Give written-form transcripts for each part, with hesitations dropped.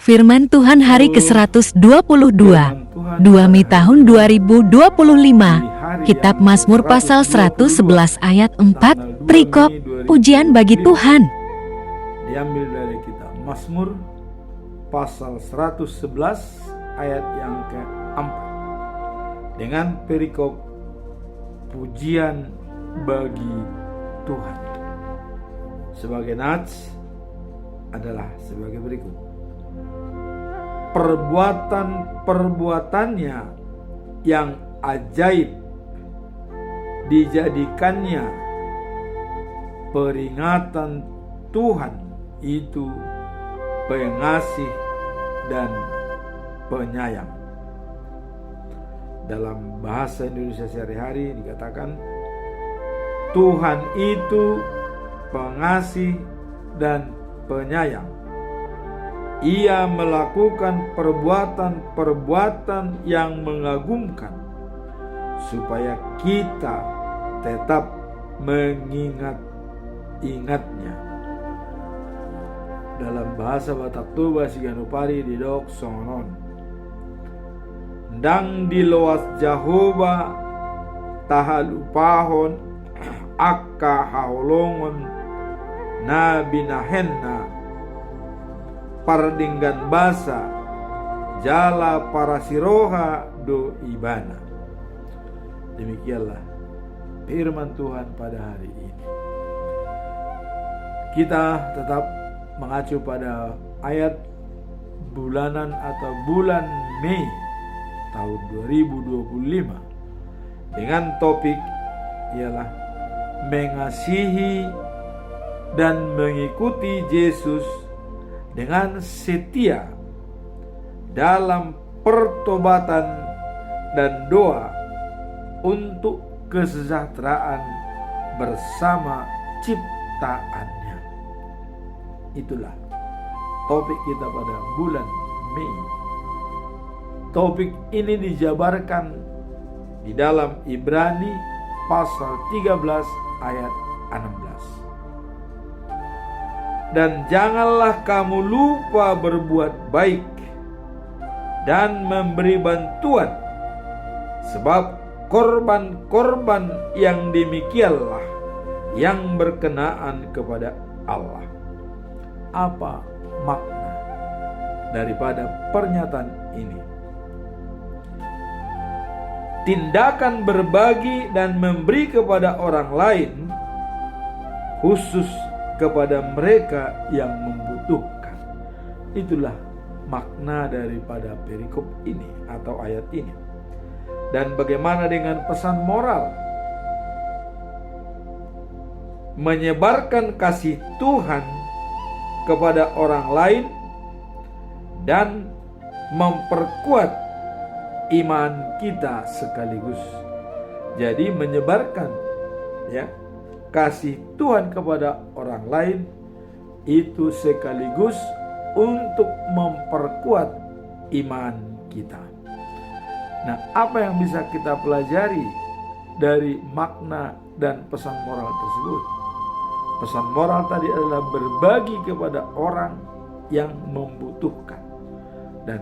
Firman Tuhan hari ke-122, 2 Mei tahun 2025, Kitab Mazmur pasal 111 ayat 4, perikop, pujian bagi Tuhan. Diambil dari kitab Mazmur pasal 111 ayat yang ke-4 dengan perikop pujian bagi Tuhan. Sebagai nats adalah sebagai berikut. Perbuatan-perbuatannya yang ajaib dijadikannya peringatan. Tuhan itu pengasih dan penyayang. Dalam bahasa Indonesia sehari-hari dikatakan Tuhan itu pengasih dan penyayang. Ia melakukan perbuatan-perbuatan yang mengagumkan supaya kita tetap mengingat-ingatnya. Dalam bahasa Batak Toba Siganupari di Dok Songon, ndang diloas Jahoba tahalupahon akka haolongon na binahenna pardinggan basa jala parasiroha do ibana. Demikianlah firman Tuhan pada hari ini. Kita tetap mengacu pada ayat bulanan atau bulan Mei tahun 2025 dengan topik ialah mengasihi dan mengikuti Yesus dengan setia dalam pertobatan dan doa untuk kesejahteraan bersama ciptaannya. Itulah topik kita pada bulan Mei. Topik ini dijabarkan di dalam Ibrani pasal 13 ayat 16. Dan janganlah kamu lupa berbuat baik dan memberi bantuan, sebab korban-korban yang demikianlah yang berkenaan kepada Allah. Apa makna daripada pernyataan ini? Tindakan berbagi dan memberi kepada orang lain, khusus kepada mereka yang membutuhkan. Itulah makna daripada perikop ini atau ayat ini. Dan bagaimana dengan pesan moral? Menyebarkan kasih Tuhan kepada orang lain dan memperkuat iman kita sekaligus. Jadi menyebarkan kasih Tuhan kepada orang lain itu sekaligus untuk memperkuat iman kita. Nah, apa yang bisa kita pelajari dari makna dan pesan moral tersebut? Pesan moral tadi adalah berbagi kepada orang yang membutuhkan. Dan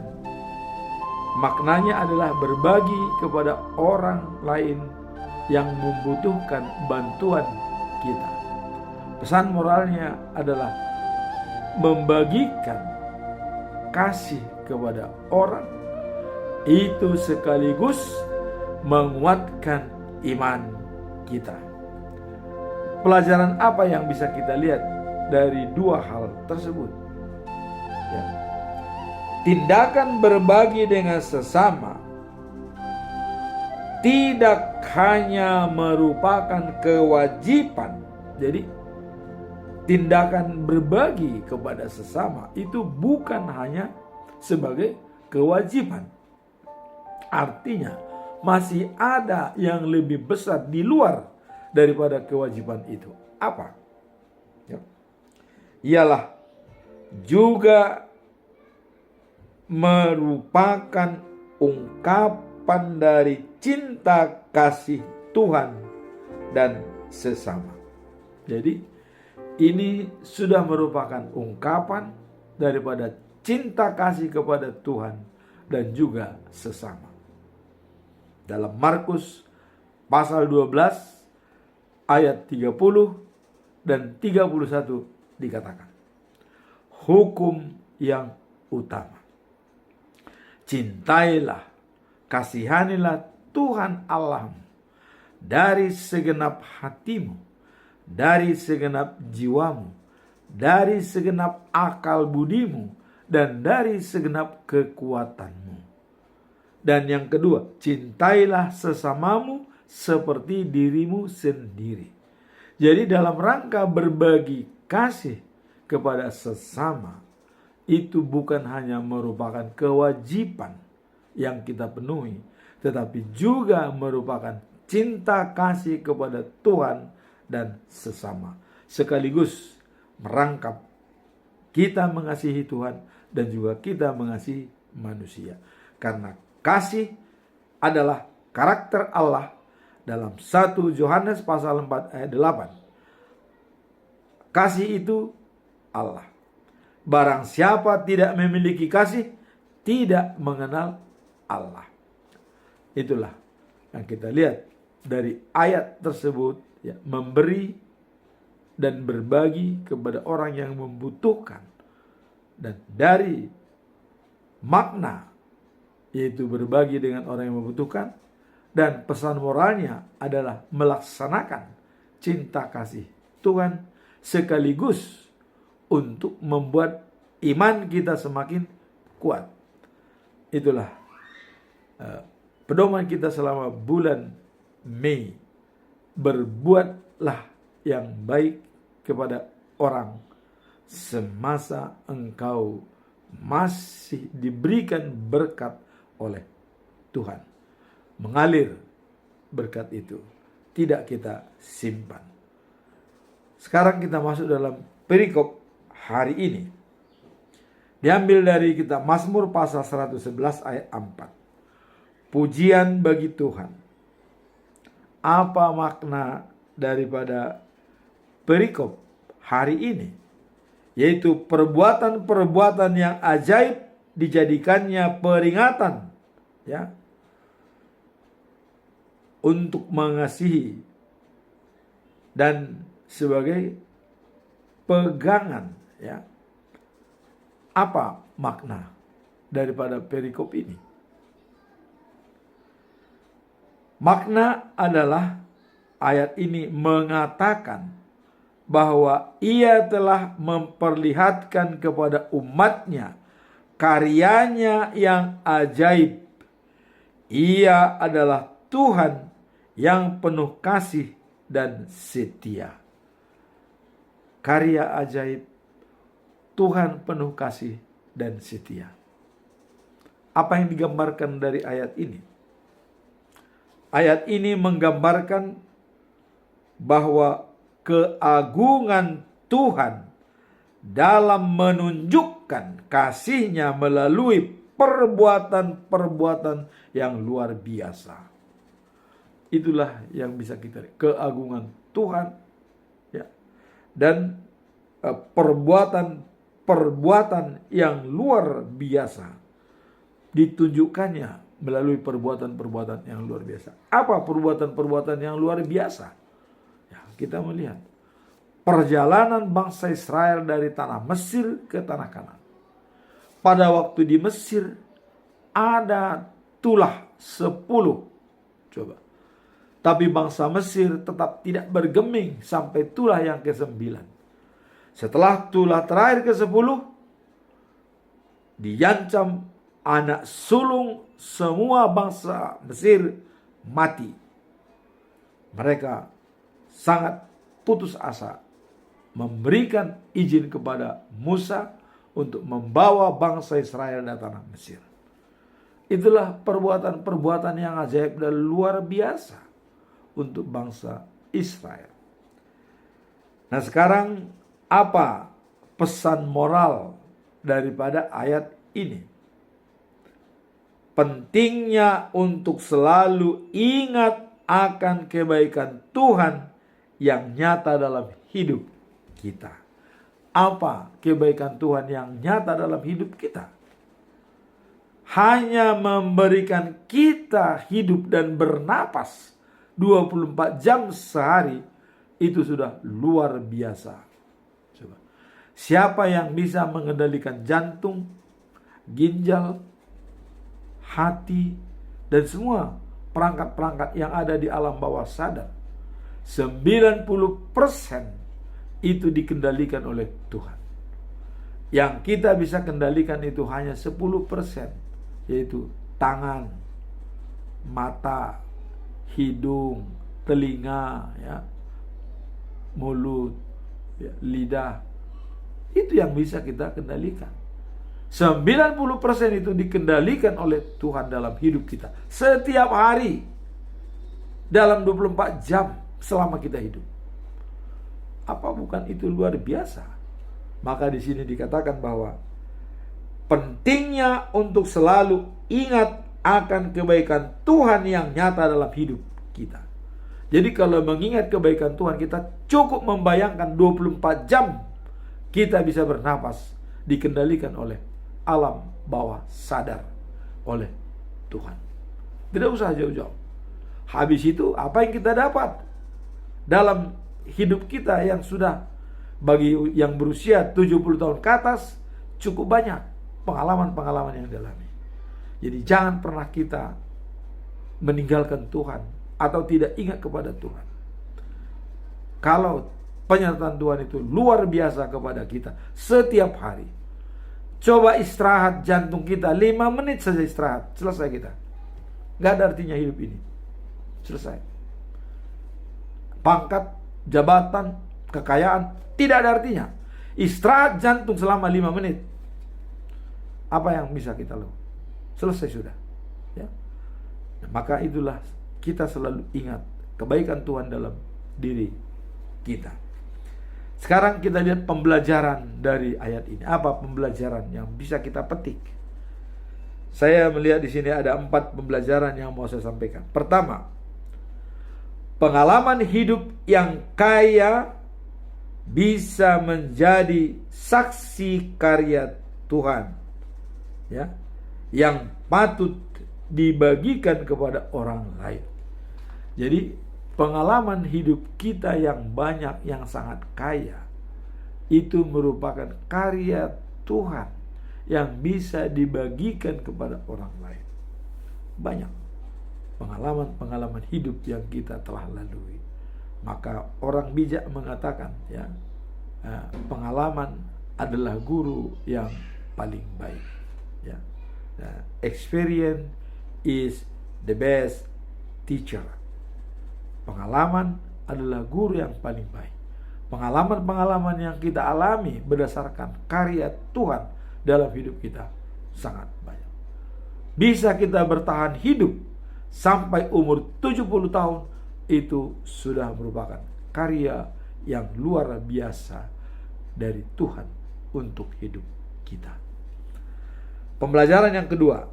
maknanya adalah berbagi kepada orang lain yang membutuhkan bantuan kita. Pesan moralnya adalah membagikan kasih kepada orang itu sekaligus menguatkan iman kita. Pelajaran apa yang bisa kita lihat dari dua hal tersebut? Tindakan berbagi dengan sesama tidak hanya merupakan kewajiban. Jadi tindakan berbagi kepada sesama itu bukan hanya sebagai kewajiban. Artinya masih ada yang lebih besar di luar daripada kewajiban itu. Apa? Ialah juga merupakan ungkapan dari cinta kasih Tuhan dan sesama. Jadi ini sudah merupakan ungkapan daripada cinta kasih kepada Tuhan dan juga sesama. Dalam Markus pasal 12 ayat 30 dan 31 dikatakan, hukum yang utama. Cintailah, kasihanilah Tuhan Allahmu dari segenap hatimu, dari segenap jiwamu, dari segenap akal budimu, dan dari segenap kekuatanmu. Dan yang kedua, cintailah sesamamu seperti dirimu sendiri. Jadi dalam rangka berbagi kasih kepada sesama, itu bukan hanya merupakan kewajiban yang kita penuhi, tetapi juga merupakan cinta kasih kepada Tuhan dan sesama. Sekaligus merangkap kita mengasihi Tuhan dan juga kita mengasihi manusia. Karena kasih adalah karakter Allah dalam 1 Yohanes pasal 4 ayat 8. Kasih itu Allah. Barang siapa tidak memiliki kasih, tidak mengenal Allah. Itulah yang kita lihat dari ayat tersebut, ya, memberi dan berbagi kepada orang yang membutuhkan. Dan dari makna, yaitu berbagi dengan orang yang membutuhkan, dan pesan moralnya adalah melaksanakan cinta kasih Tuhan sekaligus untuk membuat iman kita semakin kuat. Itulah pedoman kita selama bulan Mei. Berbuatlah yang baik kepada orang semasa engkau masih diberikan berkat oleh Tuhan. Mengalir berkat itu, tidak kita simpan. Sekarang kita masuk dalam perikop hari ini. Diambil dari kitab Mazmur pasal 111 ayat 4. Pujian bagi Tuhan. Apa makna daripada perikop hari ini? Yaitu perbuatan-perbuatan yang ajaib dijadikannya peringatan, ya, untuk mengasihi dan sebagai pegangan, ya. Apa makna daripada perikop ini? Makna adalah ayat ini mengatakan bahwa ia telah memperlihatkan kepada umatnya karyanya yang ajaib. Ia adalah Tuhan yang penuh kasih dan setia. Karya ajaib, Tuhan penuh kasih dan setia. Apa yang digambarkan dari ayat ini? Ayat ini menggambarkan bahwa keagungan Tuhan dalam menunjukkan kasih-Nya melalui perbuatan-perbuatan yang luar biasa. Itulah yang bisa kita lihat, keagungan Tuhan, ya, dan perbuatan-perbuatan yang luar biasa ditunjukkannya melalui perbuatan-perbuatan yang luar biasa. Apa perbuatan-perbuatan yang luar biasa? Ya, kita melihat perjalanan bangsa Israel dari tanah Mesir ke tanah Kanaan. Pada waktu di Mesir ada tulah 10. Coba. Tapi bangsa Mesir tetap tidak bergeming sampai tulah yang ke-9. Setelah tulah terakhir ke-10, diancam anak sulung semua bangsa Mesir mati. Mereka sangat putus asa memberikan izin kepada Musa untuk membawa bangsa Israel dari tanah Mesir. Itulah perbuatan-perbuatan yang ajaib dan luar biasa untuk bangsa Israel. Nah, sekarang apa pesan moral daripada ayat ini? Pentingnya untuk selalu ingat akan kebaikan Tuhan yang nyata dalam hidup kita. apa kebaikan Tuhan yang nyata dalam hidup kita. Hanya memberikan kita hidup dan bernapas 24 jam sehari, itu sudah luar biasa. Coba. Siapa yang bisa mengendalikan jantung, ginjal, hati, dan semua perangkat-perangkat yang ada di alam bawah sadar, 90% itu dikendalikan oleh Tuhan. Yang kita bisa kendalikan itu hanya 10%, yaitu tangan, mata, hidung, telinga, ya, mulut, ya, lidah. Itu yang bisa kita kendalikan. 90% itu dikendalikan oleh Tuhan dalam hidup kita setiap hari, dalam 24 jam selama kita hidup. Apa bukan itu luar biasa? Maka di sini dikatakan bahwa pentingnya untuk selalu ingat akan kebaikan Tuhan yang nyata dalam hidup kita. Jadi kalau mengingat kebaikan Tuhan, kita cukup membayangkan 24 jam kita bisa bernapas, dikendalikan oleh alam bawah sadar, oleh Tuhan. Tidak usah jauh-jauh. Habis itu apa yang kita dapat dalam hidup kita yang sudah, bagi yang berusia 70 tahun ke atas, cukup banyak pengalaman-pengalaman yang dialami. Jadi jangan pernah kita meninggalkan Tuhan atau tidak ingat kepada Tuhan. Kalau penyertaan Tuhan itu luar biasa kepada kita setiap hari. Coba istirahat jantung kita 5 menit saja, istirahat, selesai kita. Gak ada artinya hidup ini. Selesai. Pangkat, jabatan, kekayaan, tidak ada artinya. Istirahat jantung selama 5 menit. Apa yang bisa kita lakukan? Selesai sudah. Ya. Maka itulah kita selalu ingat kebaikan Tuhan dalam diri kita. Sekarang kita lihat pembelajaran dari ayat ini. Apa pembelajaran yang bisa kita petik? Saya melihat di sini ada 4 pembelajaran yang mau saya sampaikan. Pertama, pengalaman hidup yang kaya bisa menjadi saksi karya Tuhan, ya, yang patut dibagikan kepada orang lain. Jadi pengalaman hidup kita yang banyak, yang sangat kaya, itu merupakan karya Tuhan yang bisa dibagikan kepada orang lain. Banyak pengalaman-pengalaman hidup yang kita telah lalui. Maka orang bijak mengatakan, ya, pengalaman adalah guru yang paling baik. Ya, experience is the best teacher. Pengalaman adalah guru yang paling baik. Pengalaman-pengalaman yang kita alami berdasarkan karya Tuhan dalam hidup kita sangat banyak. Bisa kita bertahan hidup sampai umur 70 tahun, itu sudah merupakan karya yang luar biasa dari Tuhan untuk hidup kita. Pembelajaran yang kedua,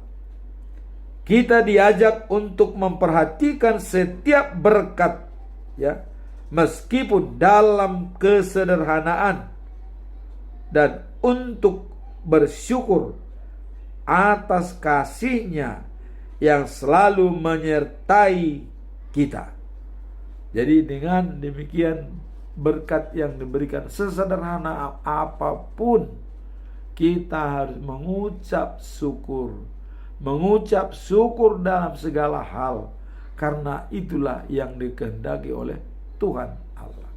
kita diajak untuk memperhatikan setiap berkat, ya, meskipun dalam kesederhanaan, dan untuk bersyukur atas kasih-Nya yang selalu menyertai kita. Jadi dengan demikian, berkat yang diberikan sesederhana apapun, kita harus mengucap syukur. Mengucap syukur dalam segala hal, karena itulah yang dikehendaki oleh Tuhan Allah.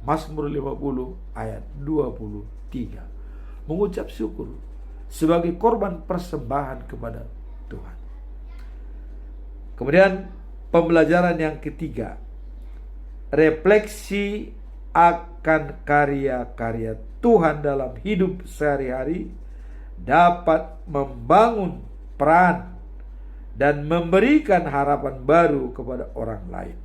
Mazmur 50 ayat 23. Mengucap syukur sebagai korban persembahan kepada Tuhan. Kemudian pembelajaran yang ketiga, refleksi akan karya-karya Tuhan dalam hidup sehari-hari dapat membangun peran dan memberikan harapan baru kepada orang lain.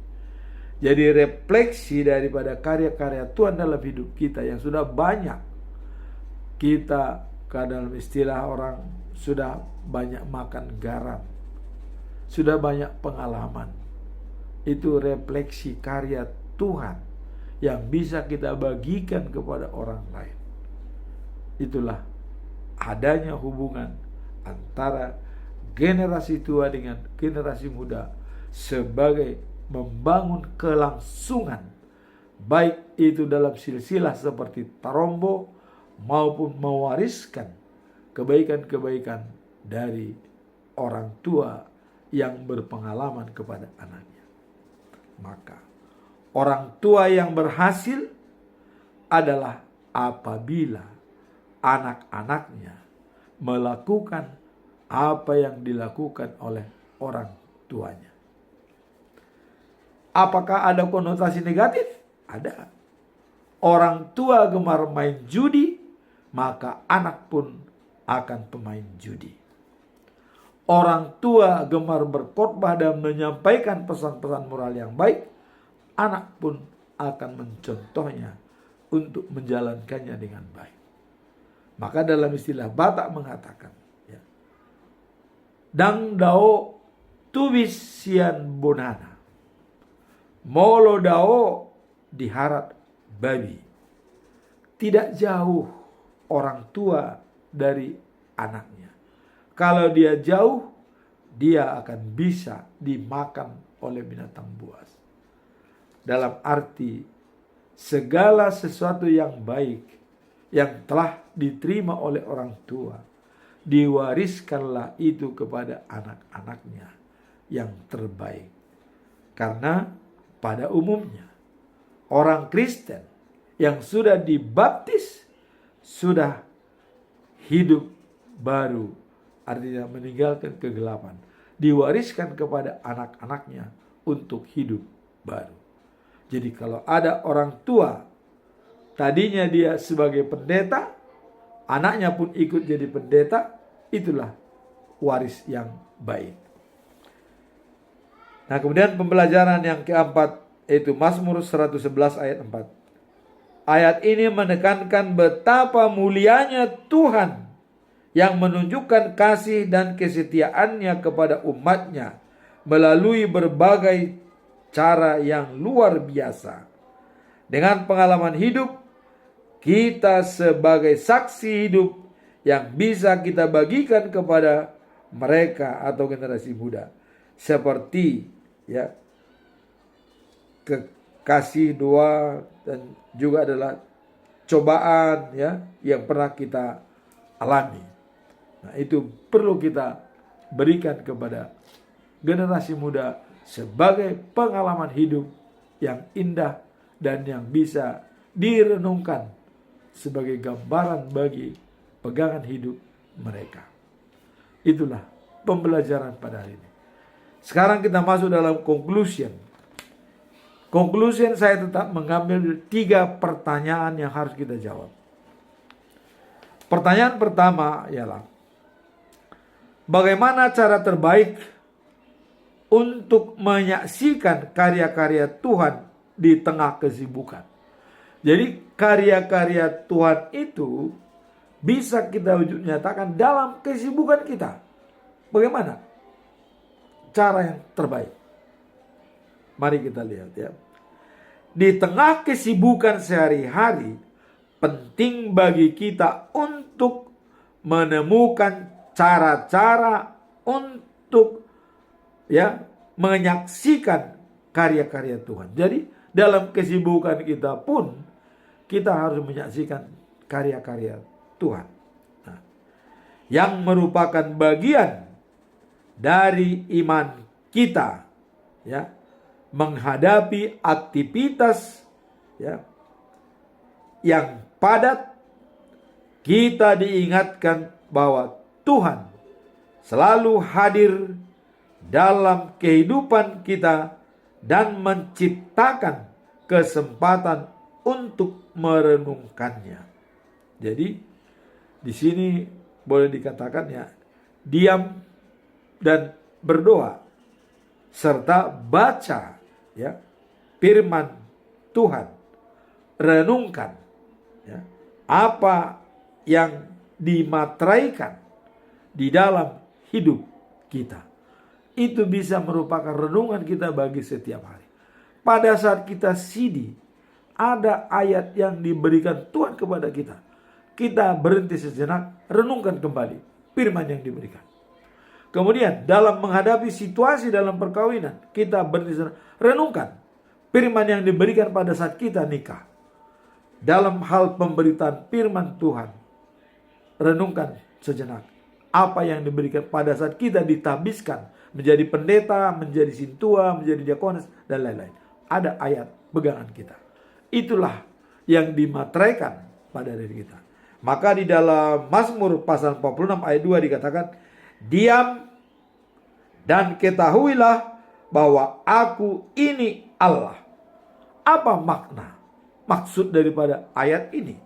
Jadi refleksi daripada karya-karya Tuhan dalam hidup kita yang sudah banyak. Kita, dalam istilah orang, sudah banyak makan garam, sudah banyak pengalaman. Itu refleksi karya Tuhan yang bisa kita bagikan kepada orang lain. itulah adanya hubungan antara generasi tua dengan generasi muda sebagai membangun kelangsungan, baik itu dalam silsilah seperti tarombo maupun mewariskan kebaikan-kebaikan dari orang tua yang berpengalaman kepada anaknya. Maka orang tua yang berhasil adalah apabila anak-anaknya melakukan apa yang dilakukan oleh orang tuanya. Apakah ada konotasi negatif? Ada. Orang tua gemar main judi, maka anak pun akan pemain judi. Orang tua gemar berkhotbah dan menyampaikan pesan-pesan moral yang baik, anak pun akan mencontohnya untuk menjalankannya dengan baik. Maka dalam istilah Batak mengatakan, ya, dang dao tubis sian bonana, molo dao diharap babi. Tidak jauh orang tua dari anaknya. Kalau dia jauh, dia akan bisa dimakan oleh binatang buas. Dalam arti segala sesuatu yang baik yang telah diterima oleh orang tua, diwariskanlah itu kepada anak-anaknya yang terbaik. Karena pada umumnya orang Kristen yang sudah dibaptis sudah hidup baru, artinya meninggalkan kegelapan, diwariskan kepada anak-anaknya untuk hidup baru. Jadi kalau ada orang tua, tadinya dia sebagai pendeta, anaknya pun ikut jadi pendeta, itulah waris yang baik. Nah, kemudian pembelajaran yang keempat, yaitu Mazmur 111 ayat 4. Ayat ini menekankan betapa mulianya Tuhan yang menunjukkan kasih dan kesetiaannya kepada umatnya melalui berbagai cara yang luar biasa. Dengan pengalaman hidup, kita sebagai saksi hidup yang bisa kita bagikan kepada mereka atau generasi muda. Seperti ya, kekasih doa dan juga adalah cobaan ya yang pernah kita alami. Nah, itu perlu kita berikan kepada generasi muda sebagai pengalaman hidup yang indah dan yang bisa direnungkan sebagai gambaran bagi pegangan hidup mereka. Itulah pembelajaran pada hari ini. Sekarang kita masuk dalam conclusion. Conclusion, saya tetap mengambil 3 pertanyaan yang harus kita jawab. Pertanyaan pertama ialah, bagaimana cara terbaik untuk menyaksikan karya-karya Tuhan di tengah kesibukan? Jadi karya-karya Tuhan itu bisa kita wujud nyatakan dalam kesibukan kita. Bagaimana cara yang terbaik? Mari kita lihat ya. Di tengah kesibukan sehari-hari, penting bagi kita untuk menemukan cara-cara untuk ya menyaksikan karya-karya Tuhan. Jadi dalam kesibukan kita pun kita harus menyaksikan karya-karya Tuhan. Nah, yang merupakan bagian dari iman kita ya, menghadapi aktivitas ya yang padat. Kita diingatkan bahwa Tuhan selalu hadir dalam kehidupan kita dan menciptakan kesempatan untuk merenungkannya. Jadi di sini boleh dikatakan ya, diam dan berdoa serta baca ya firman Tuhan, renungkan ya apa yang dimateraikan di dalam hidup kita. Itu bisa merupakan renungan kita bagi setiap hari. Pada saat kita sidi, ada ayat yang diberikan Tuhan kepada kita. kita berhenti sejenak, renungkan kembali firman yang diberikan. Kemudian dalam menghadapi situasi dalam perkawinan, kita berhenti sejenak, renungkan firman yang diberikan pada saat kita nikah. Dalam hal pemberitaan firman Tuhan, renungkan sejenak apa yang diberikan pada saat kita ditabiskan menjadi pendeta, menjadi sintua, menjadi diakonis, dan lain-lain. Ada ayat pegangan kita. Itulah yang dimateraikan pada diri kita. Maka di dalam Mazmur pasal 46 ayat 2 dikatakan, diam dan ketahuilah bahwa aku ini Allah. Apa makna, maksud daripada ayat ini?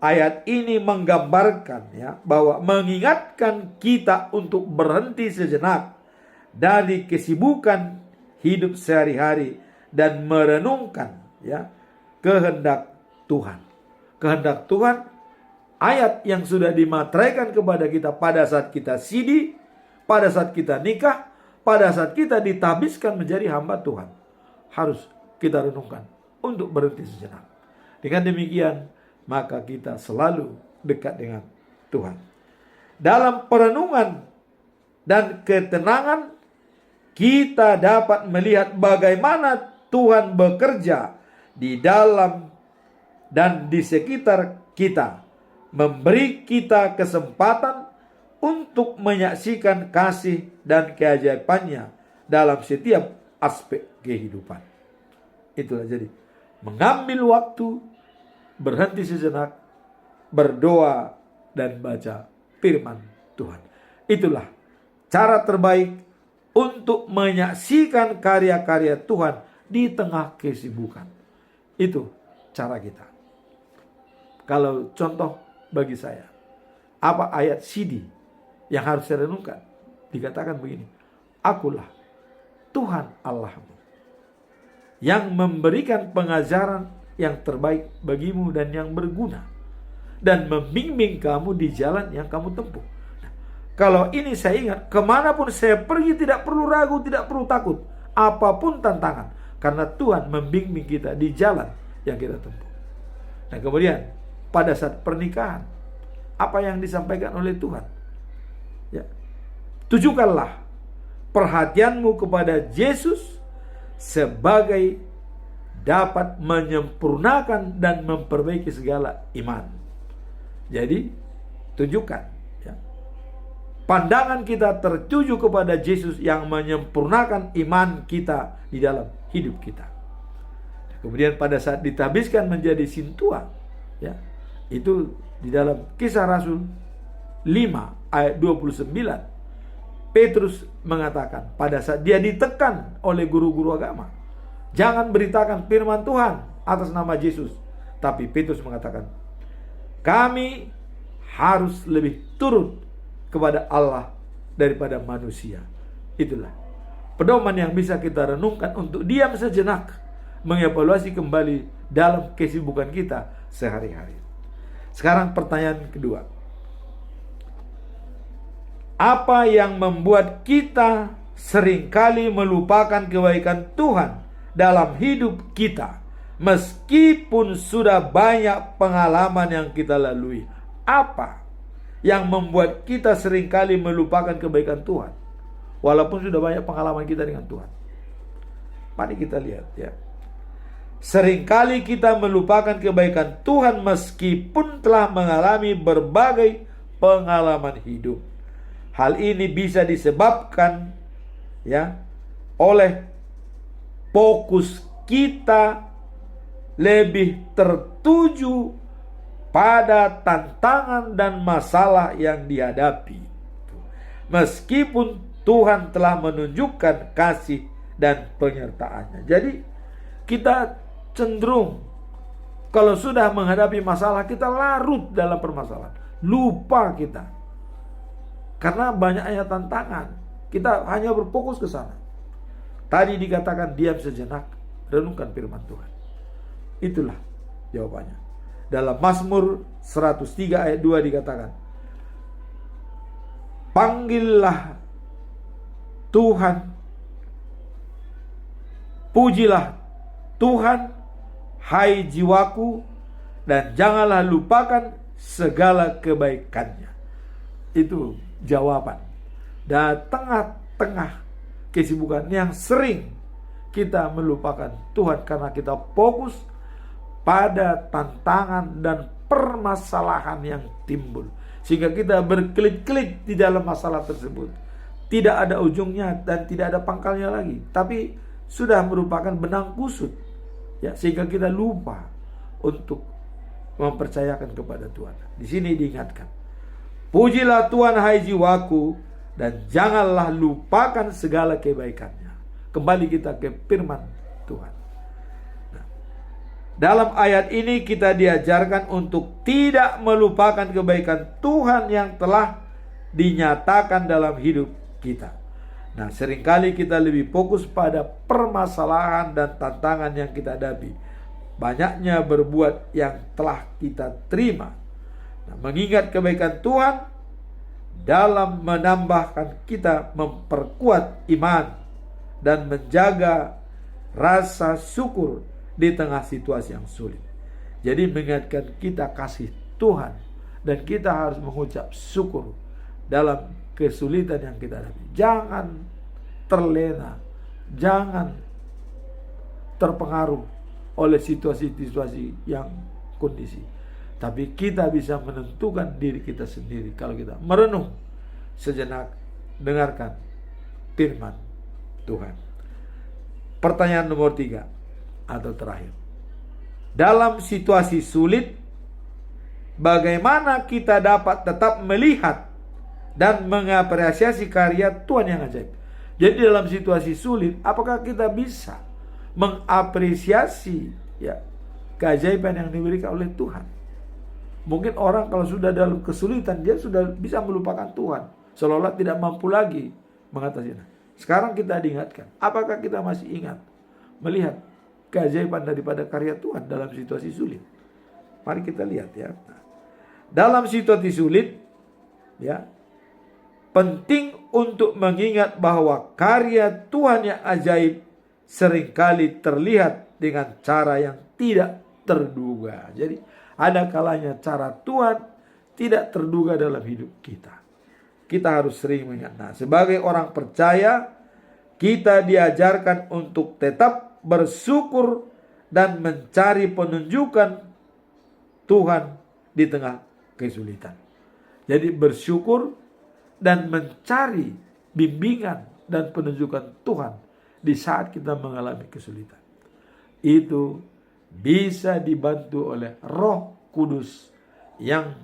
Ayat ini menggambarkan bahwa mengingatkan kita untuk berhenti sejenak dari kesibukan hidup sehari-hari dan merenungkan kehendak Tuhan. Kehendak Tuhan, ayat yang sudah dimateraikan kepada kita pada saat kita sidi, pada saat kita nikah, pada saat kita ditabiskan menjadi hamba Tuhan. Harus kita renungkan untuk berhenti sejenak. Dengan demikian, maka kita selalu dekat dengan Tuhan. Dalam perenungan dan ketenangan, kita dapat melihat bagaimana Tuhan bekerja di dalam dan di sekitar kita, memberi kita kesempatan untuk menyaksikan kasih dan keajaibannya dalam setiap aspek kehidupan. Itulah jadi mengambil waktu, berhenti sejenak, berdoa, dan baca firman Tuhan. Itulah cara terbaik untuk menyaksikan karya-karya Tuhan di tengah kesibukan. Itu cara kita. Kalau contoh bagi saya, apa ayat CD yang harus saya renungkan? Dikatakan begini, akulah Tuhan Allahmu yang memberikan pengajaran yang terbaik bagimu dan yang berguna, dan membimbing kamu di jalan yang kamu tempuh. Nah, kalau ini saya ingat, kemanapun saya pergi tidak perlu ragu, tidak perlu takut, apapun tantangan, karena Tuhan membimbing kita di jalan yang kita tempuh. Nah kemudian pada saat pernikahan, apa yang disampaikan oleh Tuhan? Tujukanlah perhatianmu kepada Yesus sebagai dapat menyempurnakan dan memperbaiki segala iman. Jadi tunjukkan pandangan kita tertuju kepada Yesus yang menyempurnakan iman kita di dalam hidup kita. Kemudian pada saat ditabiskan menjadi sintua, itu di dalam Kisah Rasul 5 ayat 29, Petrus mengatakan pada saat dia ditekan oleh guru-guru agama, jangan beritakan firman Tuhan atas nama Yesus. Tapi Petrus mengatakan, kami harus lebih turut kepada Allah daripada manusia. Itulah pedoman yang bisa kita renungkan untuk diam sejenak, mengevaluasi kembali dalam kesibukan kita sehari-hari. Sekarang pertanyaan kedua. Apa yang membuat kita seringkali melupakan kebaikan Tuhan dalam hidup kita, meskipun sudah banyak pengalaman yang kita lalui? Apa yang membuat kita seringkali melupakan kebaikan Tuhan, walaupun sudah banyak pengalaman kita dengan Tuhan? Mari kita lihat Seringkali kita melupakan kebaikan Tuhan meskipun telah mengalami berbagai pengalaman hidup. Hal ini bisa disebabkan oleh fokus kita lebih tertuju pada tantangan dan masalah yang dihadapi, meskipun Tuhan telah menunjukkan kasih dan penyertaannya. Jadi kita cenderung kalau sudah menghadapi masalah, kita larut dalam permasalahan, lupa kita karena banyaknya tantangan. Kita hanya berfokus ke sana. Tadi dikatakan diam sejenak, renungkan firman Tuhan. Itulah jawabannya. Dalam Mazmur 103 ayat 2 dikatakan, panggillah Tuhan, pujilah Tuhan, hai jiwaku, dan janganlah lupakan segala kebaikannya. Itu jawaban. Dan tengah-tengah kesibukan yang sering kita melupakan Tuhan karena kita fokus pada tantangan dan permasalahan yang timbul, sehingga kita berkelit-kelit di dalam masalah tersebut. Tidak ada ujungnya dan tidak ada pangkalnya lagi, tapi sudah merupakan benang kusut, ya, sehingga kita lupa untuk mempercayakan kepada Tuhan. Di sini diingatkan, pujilah Tuhan hai jiwaku, dan janganlah lupakan segala kebaikannya. Kembali kita ke firman Tuhan. Nah, dalam ayat ini kita diajarkan untuk tidak melupakan kebaikan Tuhan yang telah dinyatakan dalam hidup kita. Nah, seringkali kita lebih fokus pada permasalahan dan tantangan yang kita hadapi, banyaknya berbuat yang telah kita terima. Nah, mengingat kebaikan Tuhan dalam menambahkan kita memperkuat iman dan menjaga rasa syukur di tengah situasi yang sulit. Jadi mengingatkan kita kasih Tuhan, dan kita harus mengucap syukur dalam kesulitan yang kita hadapi. Jangan terlena, jangan terpengaruh oleh situasi-situasi yang kondisi. Tapi kita bisa menentukan diri kita sendiri kalau kita merenung sejenak, dengarkan firman Tuhan. Pertanyaan nomor 3 atau terakhir. Dalam situasi sulit, bagaimana kita dapat tetap melihat dan mengapresiasi karya Tuhan yang ajaib? Jadi dalam situasi sulit, apakah kita bisa mengapresiasi, ya, keajaiban yang diberikan oleh Tuhan? Mungkin orang kalau sudah dalam kesulitan, dia sudah bisa melupakan Tuhan, seolah-olah tidak mampu lagi mengatasinya. Sekarang kita diingatkan, apakah kita masih ingat melihat keajaiban daripada karya Tuhan dalam situasi sulit? Mari kita lihat, ya. Nah, dalam situasi sulit, ya, penting untuk mengingat bahwa karya Tuhan yang ajaib seringkali terlihat dengan cara yang tidak terduga. Jadi ada kalanya cara Tuhan tidak terduga dalam hidup kita. Kita harus sering mengingat. Nah, sebagai orang percaya, kita diajarkan untuk tetap bersyukur dan mencari penunjukan Tuhan di tengah kesulitan. Jadi bersyukur dan mencari bimbingan dan penunjukan Tuhan di saat kita mengalami kesulitan. Itu bisa dibantu oleh Roh Kudus yang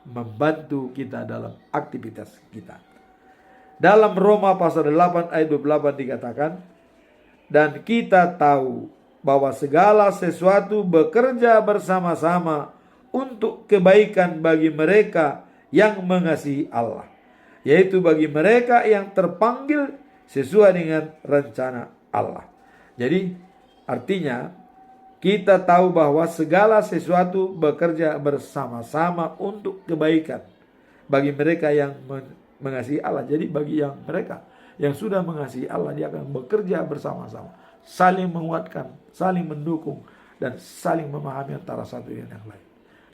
membantu kita dalam aktivitas kita. Dalam Roma pasal 8 ayat 28 dikatakan, dan kita tahu bahwa segala sesuatu bekerja bersama-sama untuk kebaikan bagi mereka yang mengasihi Allah, yaitu bagi mereka yang terpanggil sesuai dengan rencana Allah. Jadi artinya kita tahu bahwa segala sesuatu bekerja bersama-sama untuk kebaikan bagi mereka yang mengasihi Allah. Jadi bagi mereka yang sudah mengasihi Allah, dia akan bekerja bersama-sama, saling menguatkan, saling mendukung, dan saling memahami antara satu dengan yang lain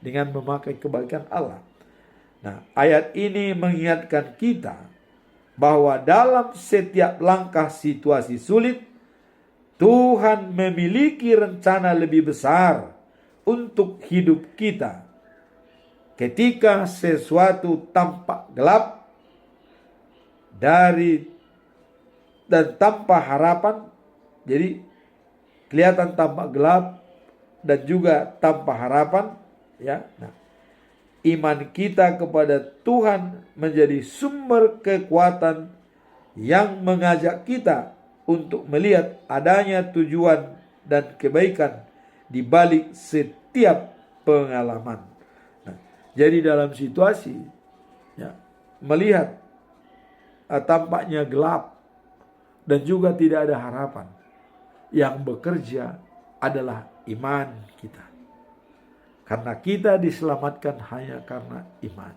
dengan memakai kebaikan Allah. Nah, ayat ini mengingatkan kita bahwa dalam setiap langkah situasi sulit, Tuhan memiliki rencana lebih besar untuk hidup kita. Ketika sesuatu tampak gelap dan tanpa harapan, jadi kelihatan tampak gelap dan juga tanpa harapan, ya. Nah, iman kita kepada Tuhan menjadi sumber kekuatan yang mengajak kita untuk melihat adanya tujuan dan kebaikan di balik setiap pengalaman. Nah, jadi dalam situasi, ya, melihat tampaknya gelap dan juga tidak ada harapan, yang bekerja adalah iman kita. Karena kita diselamatkan hanya karena iman.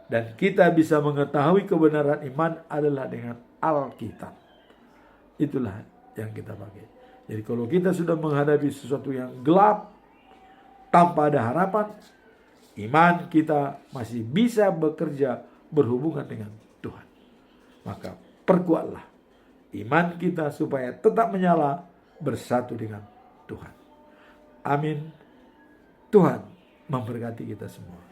Dan kita bisa mengetahui kebenaran iman adalah dengan Alkitab. Itulah yang kita pakai. Jadi kalau kita sudah menghadapi sesuatu yang gelap tanpa ada harapan, iman kita masih bisa bekerja berhubungan dengan Tuhan. Maka perkuatlah iman kita supaya tetap menyala bersatu dengan Tuhan. Amin. Tuhan memberkati kita semua.